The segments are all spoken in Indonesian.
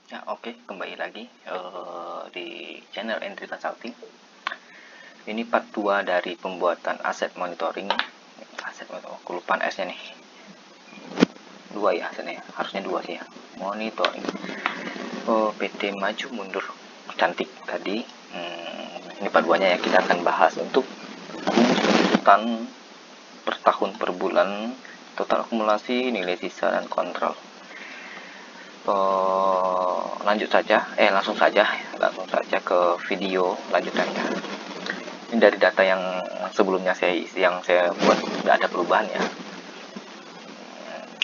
Ya, oke, kembali lagi di channel Entry Consulting. Ini part 2 dari pembuatan aset monitoring. Aset monitoring, kelupaan S-nya nih. 2 ya asetnya, harusnya 2 sih ya. Monitoring. PT Maju Mundur Cantik tadi. Ini part 2-nya ya, kita akan bahas untuk rumus penjutaan per tahun per bulan, total akumulasi, nilai sisa, dan kontrol. Langsung saja ke video lanjutannya. Ini dari data yang sebelumnya saya buat, tidak ada perubahan ya.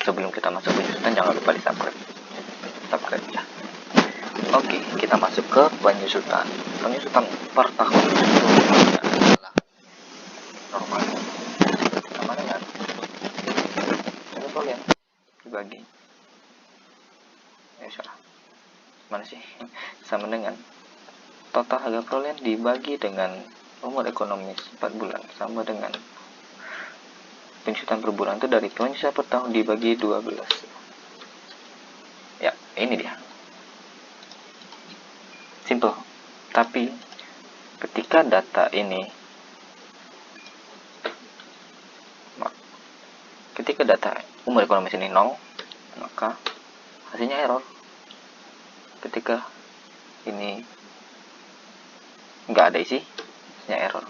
Sebelum kita masuk penyusutan, jangan lupa di subscribe ya. Oke, kita masuk ke penyusutan per tahun adalah normal sama dengan ya dibagi salah mana sih sama dengan total harga perolehan dibagi dengan umur ekonomis 4 bulan sama dengan penyusutan per bulan itu dari penyusutan per tahun dibagi 12. Ya, ini dia. Simple. Tapi ketika data ini umur ekonomis ini 0, maka hasilnya error. Ketika ini nggak ada isi, hasilnya error.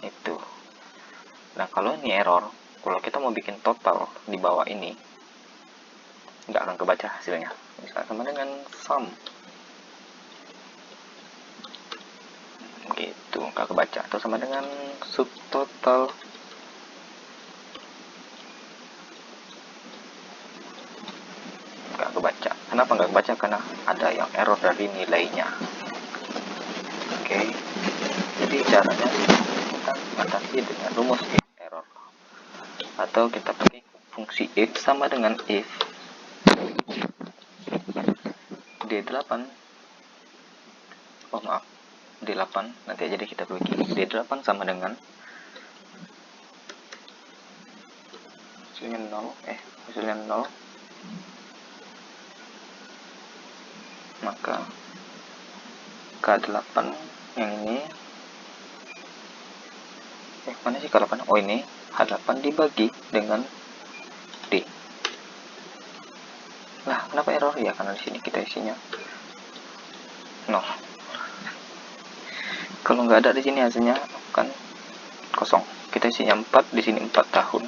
Itu. Nah, kalau ini error, kalau kita mau bikin total di bawah ini, nggak akan kebaca hasilnya. Misalnya sama dengan sum. Gitu, nggak kebaca. Atau sama dengan subtotal. Nggak kebaca. Kenapa nggak kebaca? Karena ada yang error dari nilainya. Oke. Jadi caranya kita atasi dengan rumus if error. Atau kita pakai fungsi if sama dengan if D8 D8 nanti aja deh kita bagi D8 sama dengan hasilnya 0 maka K8 yang ini mana sih K8? Oh, ini H8 dibagi dengan D. Nah, kenapa error? Ya karena di sini kita isinya 0. Kalau nggak ada di sini hasilnya kan kosong. Kita isinya 4, di sini 4 tahun.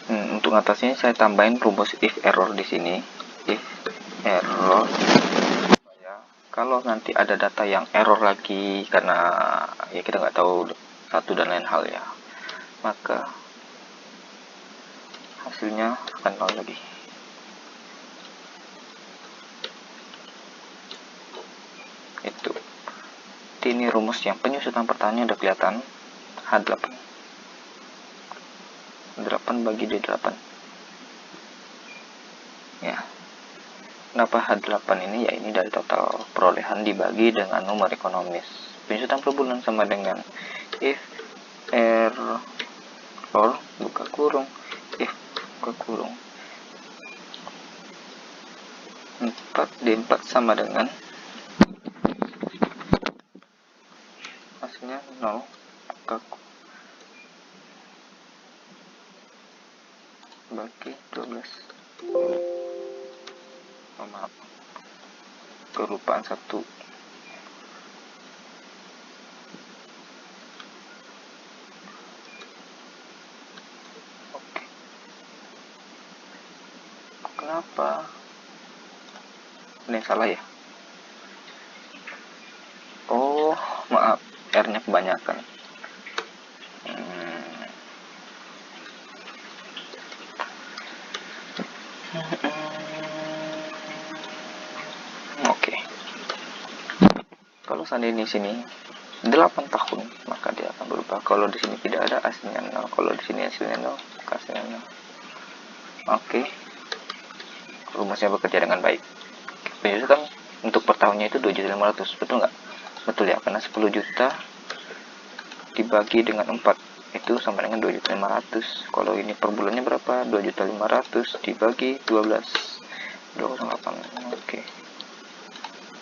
Untuk atasnya saya tambahin rumus if error di sini. If error kalau nanti ada data yang error lagi karena ya kita nggak tahu satu dan lain hal ya, maka hasilnya akan 0 lagi. Itu. Jadi ini rumus yang penyusutan pertanyaan udah kelihatan. H8 bagi D8 ya. Kenapa H8 ini? Ya ini dari total perolehan dibagi dengan nomor ekonomis. Penyusutan per bulan sama dengan if error buka kurung if buka kurung 4D4 sama dengan hasilnya 0 bagi 12. Maaf, kelupaan satu. Oke. Kenapa ini salah ya? Oh, maaf, R-nya kebanyakan. Oke. Kalau seandainya di sini 8 tahun, maka dia akan berubah. Kalau di sini tidak ada, hasilnya 0. Kalau di sini hasilnya 0, hasilnya 0. Oke. Rumusnya bekerja dengan baik. Penyusutan untuk per tahunnya itu 2.500.000, betul nggak? Betul ya, karena 10 juta dibagi dengan 4 itu sama dengan 2.500.000. Kalau ini per bulannya berapa? 2.500.000 dibagi 12, 208. Oke.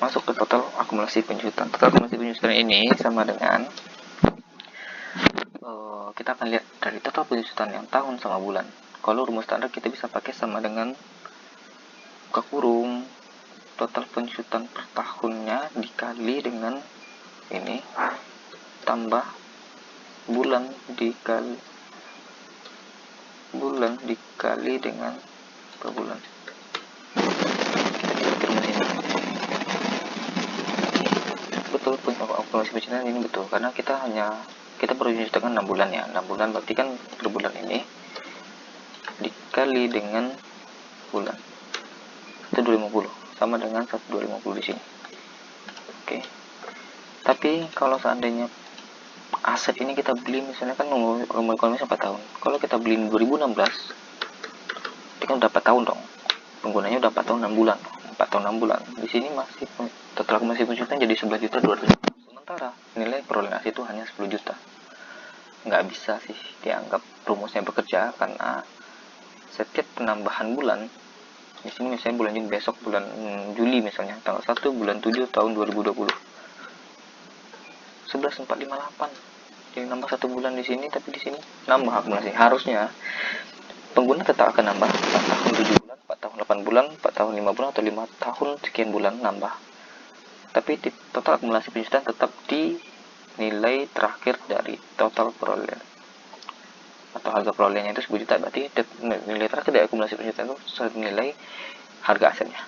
Masuk ke total akumulasi penjutaan. Total akumulasi penjutaan ini sama dengan kita akan lihat dari total penjutaan yang tahun sama bulan. Kalau rumus standar kita bisa pakai sama dengan buka kurung total penjutaan per tahunnya dikali dengan ini tambah bulan dikali dengan per bulan. Kita pakai rumus ini. Betul, akumulasi penjutaan ini betul karena kita baru menyusulkan 6 bulan ya. 6 bulan berarti kan per bulan ini dikali dengan bulan 1.250 sama dengan 1.250 di sini. Oke. Tapi kalau seandainya aset ini kita beli misalnya kan umur ekonomi 4 tahun. Kalau kita beli 2016, itu kan udah 4 tahun dong. Penggunanya udah 4 tahun 6 bulan. 4 tahun 6 bulan. Di sini masih total akumulasi penjutaan jadi 11.200.000. Sementara nilai perolehan aset itu hanya 10 juta. Nggak bisa sih dianggap rumusnya bekerja karena setiap penambahan bulan di sini misalnya bulan Juni, besok bulan Juli misalnya tanggal 1 bulan 7 tahun 2020 11.458, jadi nambah 1 bulan di sini, tapi di sini nambah akumulasi. Harusnya pengguna tetap akan nambah 4 tahun 7 bulan, 4 tahun 8 bulan, 4 tahun 5 bulan, atau 5 tahun sekian bulan nambah, tapi di total akumulasi penjutaan tetap di nilai terakhir dari total perolehan atau harga perolehannya itu 10 juta. Berarti nilai terakhir dari akumulasi penjutaan itu senilai harga asetnya.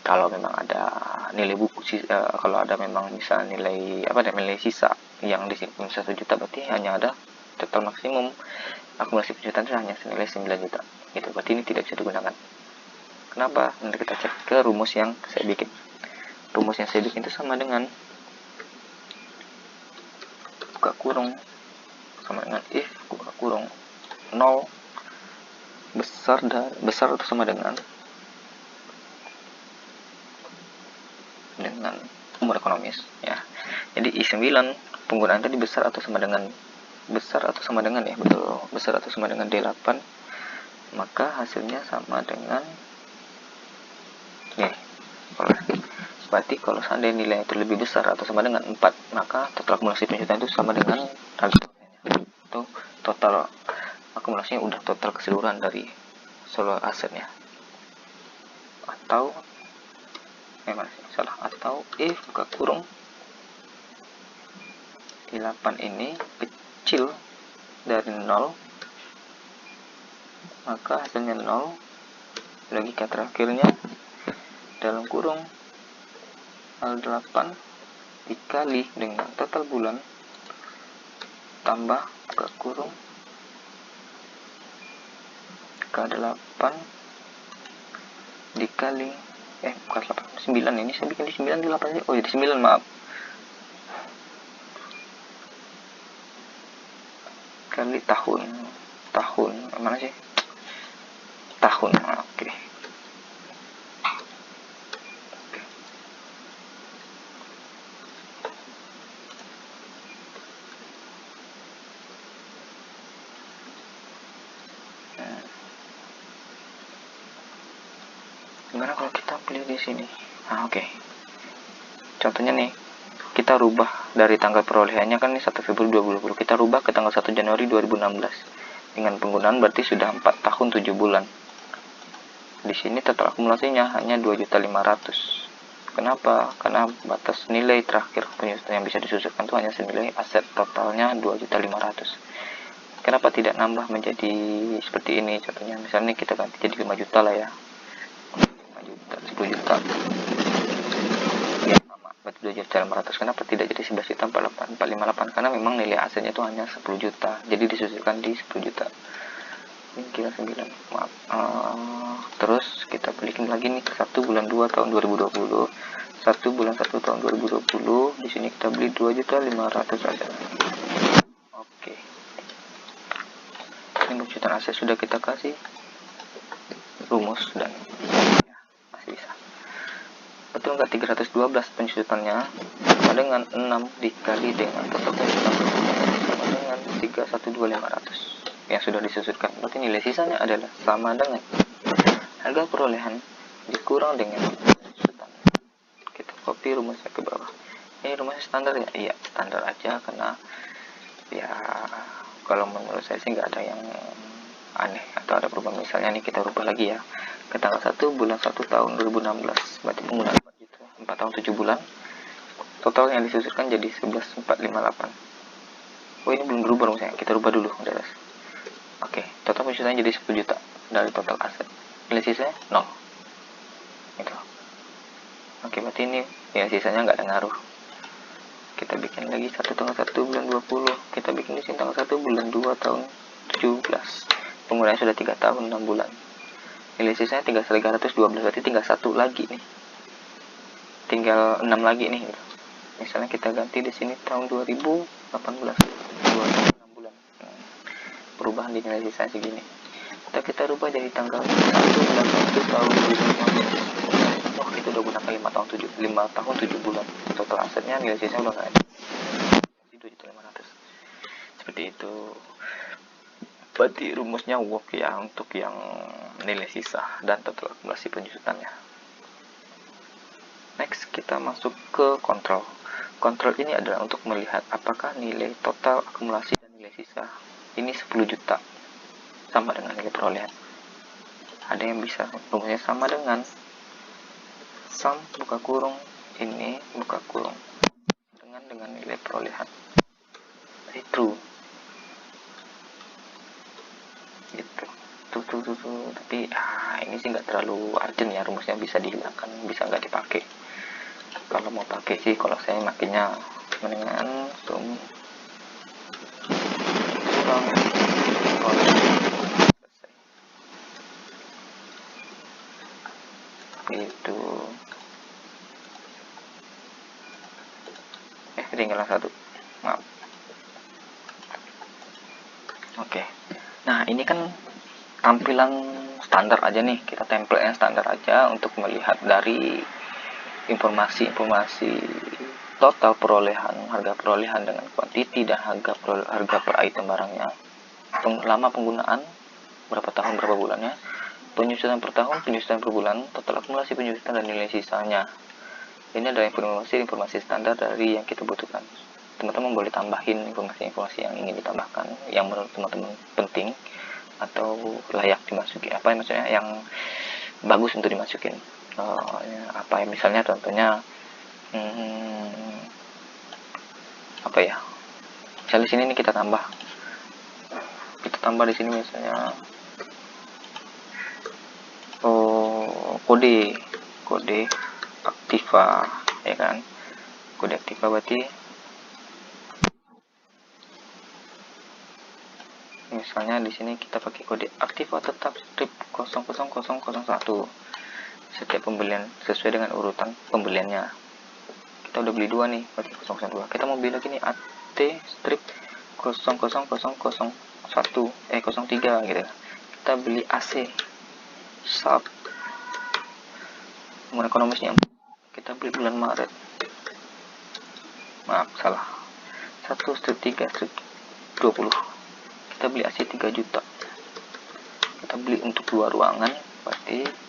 Kalau memang ada nilai buku, kalau ada memang bisa nilai nilai sisa yang disimpan 1 juta, berarti hanya ada total maksimum akumulasi penjutaan itu hanya senilai 9 juta. Gitu. Berarti ini tidak bisa digunakan. Kenapa? Nanti kita cek ke rumus yang saya bikin. Rumus yang saya bikin itu sama dengan buka kurung sama dengan if buka kurung 0 besar atau sama dengan umur ekonomis ya. Jadi I9 penggunaan tadi besar atau sama dengan ya, betul, besar atau sama dengan D8, maka hasilnya sama dengan nih. Berarti kalau seandainya nilai itu lebih besar atau sama dengan 4, maka total akumulasi penjutaan itu sama dengan harga itu total akumulasinya udah total keseluruhan dari seluruh asetnya. Atau if buka kurung di 8 ini kecil dari 0, maka hasilnya 0, logika terakhirnya dalam kurung L8 dikali dengan total bulan tambah buka kurung K8 dikali bukan 8, 9, ini saya bikin di 9 di 8 aja. Oh ya di 9, maaf, kali tahun mana sih tahun. Oke. Gimana kalau kita pilih di sini? Oke. Contohnya nih, kita rubah dari tanggal perolehannya kan ini 1 Februari 2020, kita rubah ke tanggal 1 Januari 2016 dengan penggunaan berarti sudah 4 tahun 7 bulan. Di sini total akumulasinya hanya 2.500.000. Kenapa? Karena batas nilai terakhir penjutaan yang bisa disusulkan itu hanya senilai aset totalnya 2.500.000. Kenapa tidak nambah menjadi seperti ini? Contohnya misalnya kita ganti jadi 5 juta lah ya. 10 juta ya, sama berarti 2.500.000. Kenapa tidak jadi 11.458? Karena memang nilai asetnya itu hanya 10 juta, jadi disusulkan di 10 juta. Ini kira 9, maaf. Terus kita balikin lagi nih ke 1 bulan 2 tahun 2020, 1 bulan 1 tahun 2020. Di sini kita beli 2.500.000 aja. Oke, ini penjutaan aset sudah kita kasih rumus dan bisa. Betul nggak 312 penjutannya sama dengan 6 dikali dengan total penjutaan sama dengan dengan 312.500 yang sudah disusutkan. Berarti nilai sisanya adalah sama dengan harga perolehan dikurang dengan susutan. Kita copy rumusnya ke bawah. Ini rumusnya standar ya? Iya, standar aja, karena ya kalau menurut saya sih nggak ada yang aneh atau ada perubahan. Misalnya nih kita rubah lagi ya ke tanggal 1 bulan 1 tahun 2016, berarti penggunaan 4 tahun 7 bulan, total yang disusutkan jadi 11.458. Oh, ini belum berubah rumusnya, kita rubah dulu. Oke, total pensusutannya jadi 10 juta dari total aset. Nilai sisanya 0 gitu. Oke, berarti ini ya sisanya nggak ada ngaruh. Kita bikin lagi 1 tanggal 1 bulan 20. Kita bikin di sini tanggal 1 bulan 2 tahun 17. Penggunaannya sudah 3 tahun 6 bulan. Nilai sisanya 312, berarti tinggal 1 lagi nih. Tinggal 6 lagi nih gitu. Misalnya kita ganti di sini tahun 2018. 2 tahun 6 bulan. Perubahan di nilai sisanya segini. Kita rubah jadi tanggal 1 bulan 1 tahun 2015. Oh, itu udah gunakan 5 tahun 7 bulan. Total asetnya nilai sisanya udah nggak ada. 2.500.000. Seperti itu. Berarti rumusnya work ya untuk yang nilai sisa dan total akumulasi penyusutannya. Next, kita masuk ke kontrol. Kontrol ini adalah untuk melihat apakah nilai total akumulasi dan nilai sisa ini 10 juta sama dengan nilai perolehan. Ada yang bisa rumusnya sama dengan sum buka kurung ini buka kurung dengan nilai perolehan. Jadi true. Gitu. Tuh. Tapi ini sih nggak terlalu urgent ya, rumusnya bisa dihilangkan, bisa nggak dipakai. Kalau mau pakai sih, kalau saya makinnya mendingan sum kurang selesai. Gitu. Ketinggalan satu. Maaf. Oke. Nah, ini kan tampilan standar aja nih, kita template yang standar aja untuk melihat dari informasi total perolehan, harga perolehan dengan kuantiti dan harga per item barangnya, lama penggunaan, berapa tahun berapa bulannya, penyusutan per tahun, penyusutan per bulan, total akumulasi penyusutan dan nilai sisanya. Ini adalah informasi standar dari yang kita butuhkan. Teman-teman boleh tambahin informasi-informasi yang ingin ditambahkan, yang menurut teman-teman penting atau layak dimasuki, apa yang maksudnya yang bagus untuk dimasukin. Apa ya, misalnya contohnya apa ya, misalnya di sini nih kita tambah di sini misalnya kode aktiva ya kan, kode aktiva berarti misalnya di sini kita pakai kode aktiva tetap strip 00001 setiap pembelian sesuai dengan urutan pembeliannya. Kita udah beli 2 nih, berarti 002. Kita mau beli lagi nih AT strip 03 gitu. Kita beli AC sub umur ekonomisnya kita beli bulan Maret. Maaf, salah. 1 strip 3 strip 20. Kita beli AC 3 juta. Kita beli untuk 2 ruangan, berarti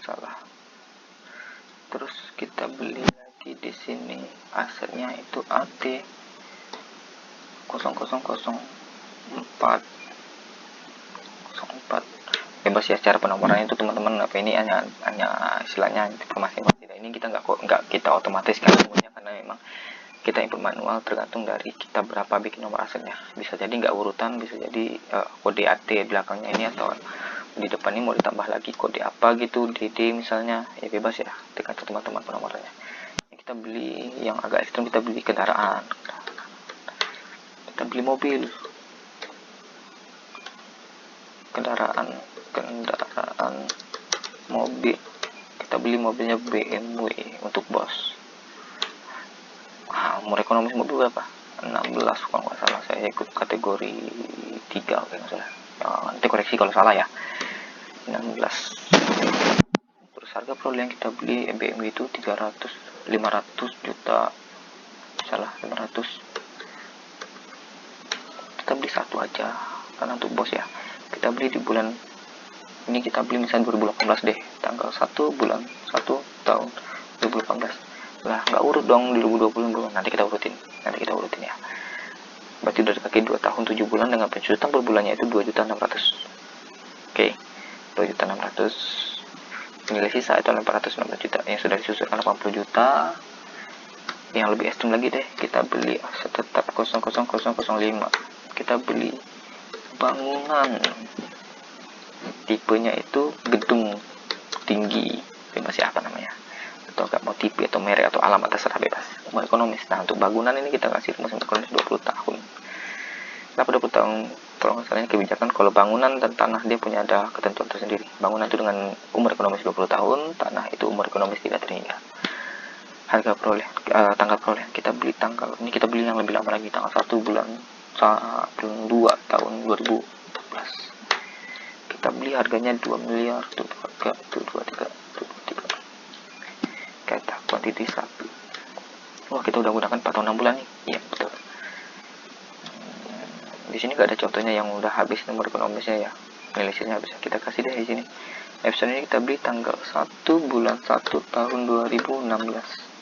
salah. Terus kita beli lagi di sini asetnya itu AT 0004 bebas ya, cara penomorannya itu teman-teman apa ini hanya istilahnya informasi. Ini kita nggak kita otomatis kan semuanya, karena memang kita input manual tergantung dari kita berapa bikin nomor asetnya. Bisa jadi nggak urutan, bisa jadi kode AT belakangnya ini atau di depan ini mau ditambah lagi kode apa gitu, DD misalnya, ya bebas ya, tergantung teman-teman penomorannya. Kita beli yang agak ekstrem, kita beli kendaraan, kita beli mobil, kendaraan mobil, kita beli mobilnya BMW untuk bos. Umur ekonomis mobil berapa? 16 kalau nggak salah, saya ikut kategori 3 kalau nggak salah. Nanti koreksi kalau salah ya. 16. Terus harga perolehan kita beli BMW itu 500 juta, salah 500. Kita beli satu aja karena untuk bos ya. Kita beli di bulan ini, kita beli misalnya 2018 deh, tanggal 1 bulan 1 tahun 2018 lah, nggak urut dong di 2020. Nanti kita urutin ya. Berarti udah dipakai 2 tahun 7 bulan dengan pencucian per bulannya itu 2.600.000. Oke, 2.600.000. Nilai sisa itu 416 juta yang sudah disusulkan 80 juta. Yang lebih ekstrim lagi deh, kita beli aset tetap 00005. Kita beli bangunan, tipenya itu gedung tinggi, masih apa namanya, atau nggak mau tipe atau merek atau alamat, terserah, bebas, umur ekonomis. Nah, untuk bangunan ini kita kasih rumus untuk ekonomis 20 tahun. Kenapa 20 tahun? Kalau misalnya kebijakan, kalau bangunan dan tanah dia punya ada ketentuan tersendiri. Bangunan itu dengan umur ekonomis 20 tahun, tanah itu umur ekonomis tidak terhingga. Harga tanggal perolehan kita beli ini kita beli yang lebih lama lagi, tanggal 1 bulan 2 tahun 2012. Kita beli harganya 2 miliar, 23. Kata kuantiti 1. Wah, kita udah gunakan 4 tahun 6 bulan nih. Iya, betul. Di sini gak ada contohnya yang udah habis nomor ekonomisnya ya. Analisisnya bisa kita kasih deh di sini. Episode ini kita beli tanggal 1 bulan 1 tahun 2016.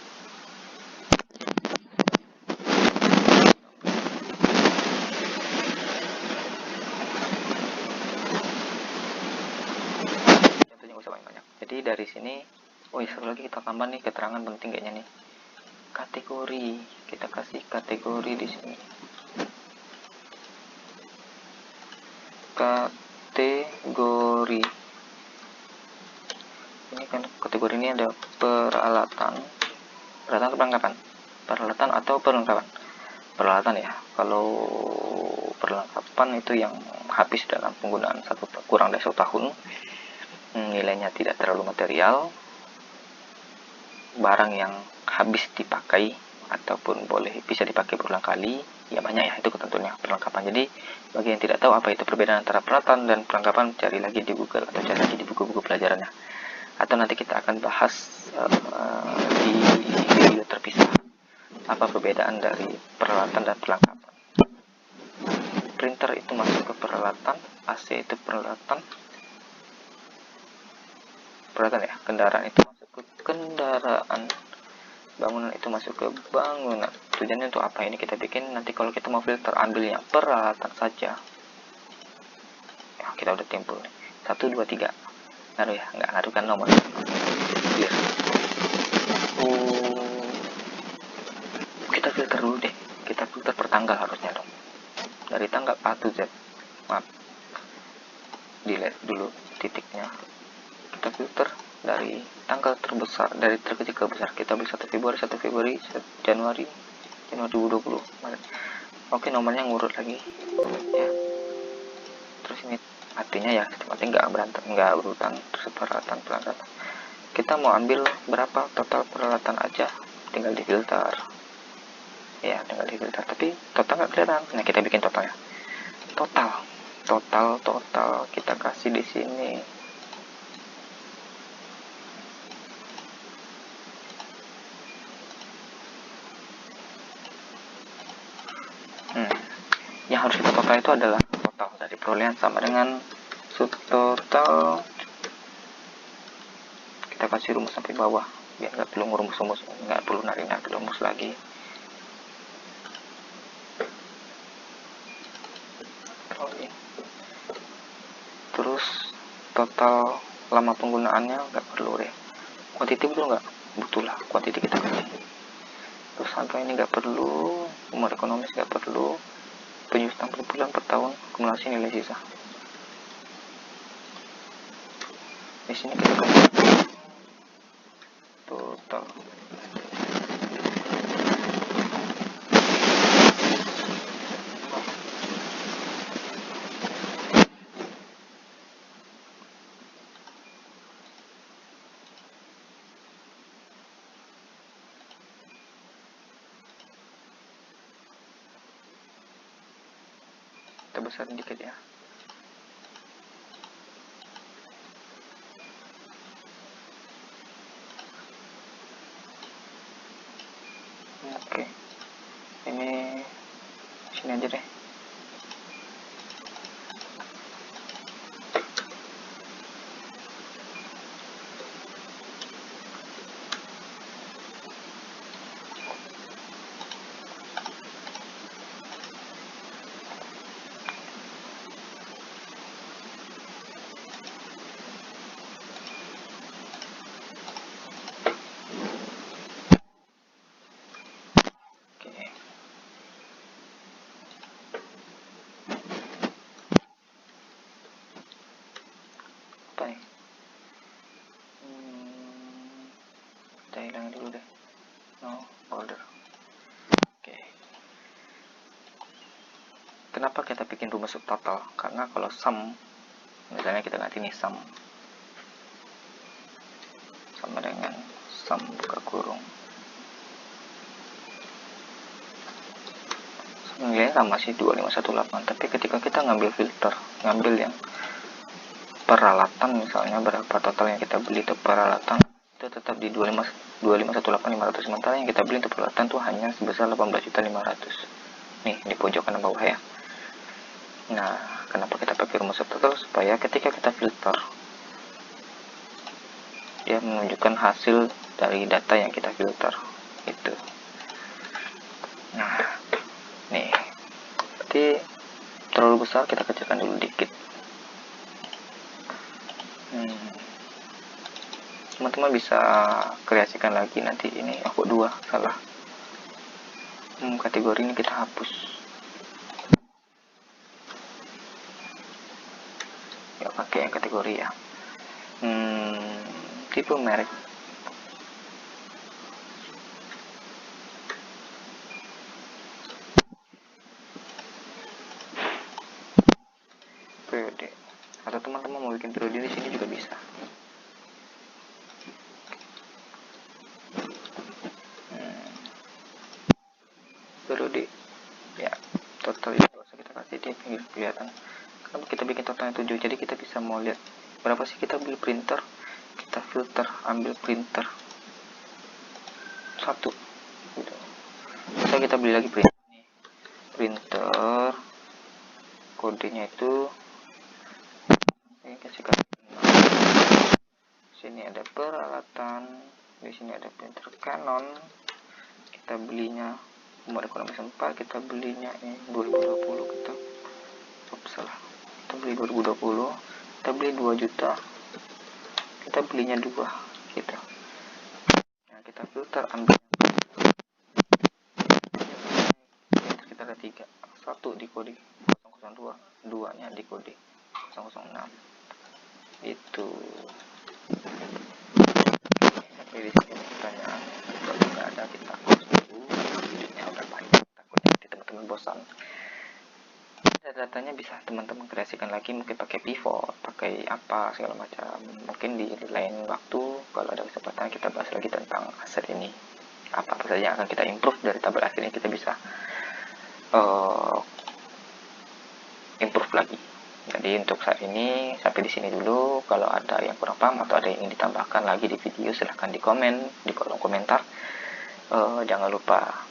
Jadi dari sini, seru lagi kita tambah nih keterangan penting kayaknya nih. Kategori, kita kasih kategori di sini. Kategori. Ini kan kategori ini ada peralatan atau perlengkapan. Peralatan ya. Kalau perlengkapan itu yang habis dalam penggunaan kurang dari 1 tahun. Nilainya tidak terlalu material, barang yang habis dipakai ataupun bisa dipakai berulang kali, ya banyak ya, itu ketentuannya perlengkapan. Jadi bagi yang tidak tahu apa itu perbedaan antara peralatan dan perlengkapan, cari lagi di Google atau cari lagi di buku-buku pelajarannya, atau nanti kita akan bahas di video terpisah apa perbedaan dari peralatan dan perlengkapan. Printer itu masuk ke peralatan, AC itu peralatan ya, kendaraan itu masuk ke kendaraan, bangunan itu masuk ke bangunan. Tujuannya untuk apa ini kita bikin, nanti kalau kita mau filter ambilnya peralatan saja ya, kita udah timbul 1, 2, 3 ngaruh ya, nggak ngaruh kan nomor clear. Kita filter dulu deh, kita filter per tanggal harusnya dong, dari tanggal A to Z. Maaf, delete dulu titiknya. Kita filter dari tanggal terbesar, dari terkecil ke besar. Kita beli 1 Februari, Januari 2020. Oke, nomornya ngurut lagi ya. Terus ini artinya ya, artinya nggak berurutan. Terus peralatan. Kita mau ambil berapa total peralatan aja, tinggal di filter ya, tapi total nggak kelihatan. Nah, kita bikin totalnya. Total kita kasih di sini. Yang harus kita total itu adalah total dari perolehan sama dengan subtotal. Kita kasih rumus sampai bawah biar nggak perlu rumus, nggak perlu narik rumus lagi. Terus total lama penggunaannya nggak perlu deh. Kuantiti betul nggak? Butuh lah, kuantiti kita kasih. Terus angka ini nggak perlu, umur ekonomis nggak perlu, penyusutan per bulan per tahun, akumulasi nilai sisa. Di sini kita kasih total. Kita besarin dikit ya. Oke, ini sini aja deh. Apa nih? Kita hilang dulu deh. No order. Oke. Kenapa kita bikin rumus subtotal? Karena kalau sum, misalnya kita ganti nih sum sama dengan sum buka kurung, nilainya sama sih 2518, tapi ketika kita ngambil filter, ngambil yang peralatan, misalnya berapa total yang kita beli itu peralatan, itu tetap di 2518.500, sementara yang kita beli untuk peralatan tuh hanya sebesar 18.500. Nih di pojok kanan bawah ya. Nah, kenapa kita pakai rumus subtotal? Supaya ketika kita filter, dia menunjukkan hasil dari data yang kita filter itu. Nah, nih berarti terlalu besar, kita kecilkan dulu dikit. Teman-teman bisa kreasikan lagi nanti. Ini aku 2 salah. Kategori ini kita hapus. Ya pakai yang kategori ya. Tipe merek. Periode. Atau teman-teman mau bikin periode di sini juga bisa. Periode. Ya, total itu usah kita kasih, dia pinggir kelihatan. Kalau kita bikin totalnya 7, jadi kita bisa mau lihat berapa sih kita beli printer, kita filter, ambil printer 1 gitu. Bisa kita beli lagi printer, kodenya itu ini kasih sini ada peralatan, di sini ada printer Canon, kita belinya umur ekonomi 4, kita belinya ini 2020, kita beli 2020, kita beli 2 juta, kita belinya 2 gitu. Nah, kita filter, ambil kita ada 3, 1 di kode 002, 2 nya di kode 006 itu. Jadi sini pertanyaan kalau nggak ada, kita close dulu, videonya udah banyak, takutnya nanti teman-teman bosan. Datanya bisa teman-teman kreasikan lagi, mungkin pakai pivot, pakai apa segala macam. Mungkin di lain waktu kalau ada kesempatan kita bahas lagi tentang aset ini, apa saja yang akan kita improve dari tabel aset ini, kita bisa improve lagi. Jadi untuk saat ini sampai di sini dulu. Kalau ada yang kurang paham atau ada yang ingin ditambahkan lagi di video, silahkan di komen di kolom komentar. Jangan lupa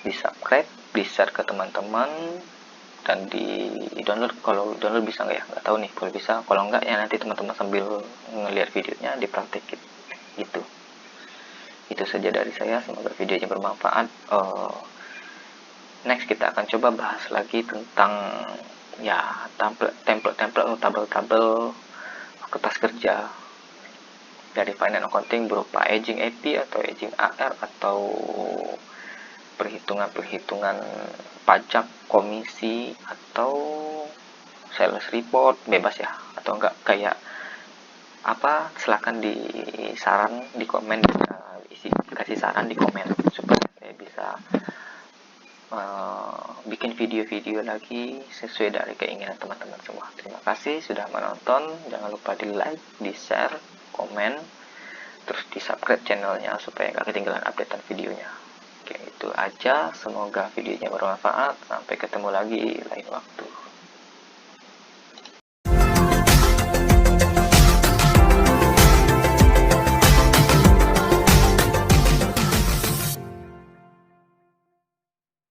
di subscribe, di share ke teman-teman, dan di download. Kalau download bisa nggak ya, nggak tahu nih, kalau bisa. Kalau nggak ya nanti teman-teman sambil ngelihat videonya dipraktekin gitu. Itu saja dari saya, semoga videonya bermanfaat. Next kita akan coba bahas lagi tentang ya template atau tabel-tabel kertas kerja dari finance accounting berupa aging AP atau aging AR atau perhitungan pajak, komisi, atau sales report, bebas ya, atau enggak kayak apa, silahkan di saran di komen, kasih saran di komen supaya saya bisa bikin video-video lagi sesuai dari keinginan teman-teman semua. Terima kasih sudah menonton, jangan lupa di like, di share, komen, terus di subscribe channelnya supaya nggak ketinggalan updatean videonya. Oke, itu aja, semoga videonya bermanfaat, sampai ketemu lagi lain waktu.